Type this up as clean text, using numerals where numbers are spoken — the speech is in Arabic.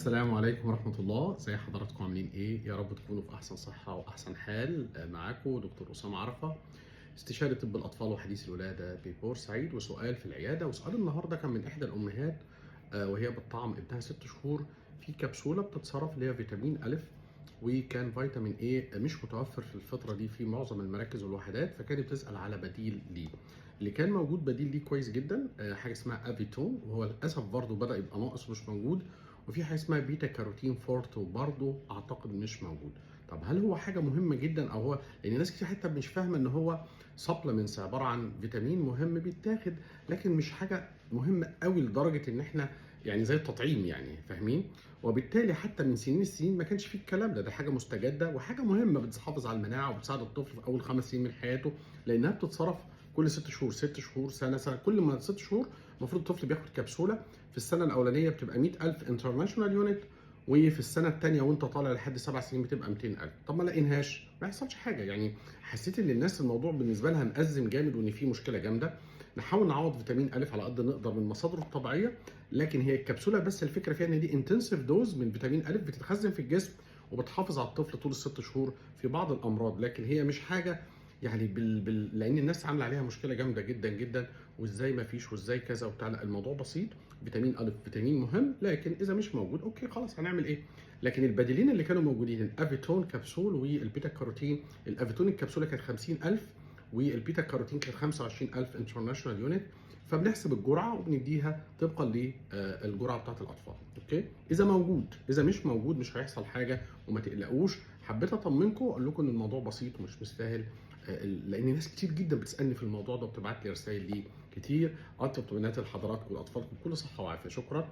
السلام عليكم ورحمة الله، ازي حضراتكم عاملين ايه؟ يا رب تكونوا في أحسن صحة وأحسن حال. معاكم دكتور أسامة عرفة، استشاري طب الأطفال وحديث الولادة ببورسعيد. وسؤال في العيادة، وسؤال النهاردة كان من إحدى الأمهات وهي بتطعم ابنها 6 شهور في كبسولة بتتصرف اللي هي فيتامين أ، وكان فيتامين A مش متوفر في الفترة دي في معظم المراكز والوحدات، فكانت بتسأل على بديل ليه. اللي كان موجود بديل ليه كويس جدا حاجة اسمها افيتون، وهو للأسف برضه بدأ يبقى ناقص مش موجود. وفي حاجة اسمها بيتا كاروتين فورت، وبرضه أعتقد مش موجود. طب هل هو حاجة مهمة جدا أو هو، لأن ناس كتير حتى مش فاهمة إن هو سبلمنتس عبارة عن فيتامين مهم بيتاخد، لكن مش حاجة مهمة قوي لدرجة إن إحنا يعني زي التطعيم، يعني فاهمين؟ وبالتالي حتى من سنين السنين ما كانش فيه الكلام ده حاجه مستجده وحاجه مهمه بتحافظ على المناعه وبتساعد الطفل في اول 5 سنين من حياته، لانها بتتصرف كل 6 شهور، 6 شهور، سنه، كل ما 6 شهور المفروض الطفل بياخد كبسوله. في السنه الاولانيه بتبقى 100,000 انترناشونال يونت، وفي السنه الثانيه وانت طالع لحد 7 سنين بتبقى 200,000. طب ما لقيناهاش، ما يحصلش حاجه يعني. حسيت ان الناس الموضوع بالنسبه لها مأزم جامد وان في مشكله جامده. نحاول نعوض فيتامين أ على قد نقدر من مصادره الطبيعيه، لكن هي الكبسوله بس الفكره فيها ان دي انتنسيف دوز من فيتامين أ بتتخزن في الجسم وبتحافظ على الطفل طول ال6 شهور في بعض الامراض، لكن هي مش حاجه يعني لان الناس عامله عليها مشكله جامده جدا جدا، وازاي ما فيش وازاي كذا وبتاع. لا، الموضوع بسيط. فيتامين أ فيتامين مهم، لكن اذا مش موجود اوكي خلاص هنعمل ايه؟ لكن البديلين اللي كانوا موجودين الافيتون كبسول والبيتا كاروتين. الافيتون الكبسوله كانت 50,000 والبيتا كاروتين كانت 25,000 انترناشونال يونت. فبنحسب الجرعه وبنديها طبقا للجرعه بتاعت الاطفال. اوكي، اذا موجود، اذا مش موجود مش هيحصل حاجه وما تقلقوش. حبيت اطمنكم اقول لكم ان الموضوع بسيط ومش مستاهل، لان ناس كتير جدا بتسالني في الموضوع ده وبتبعت لي رسائل ليه كتير. اطلب بنات لحضراتكم واطفالكم كل صحه وعافيه. شكرا.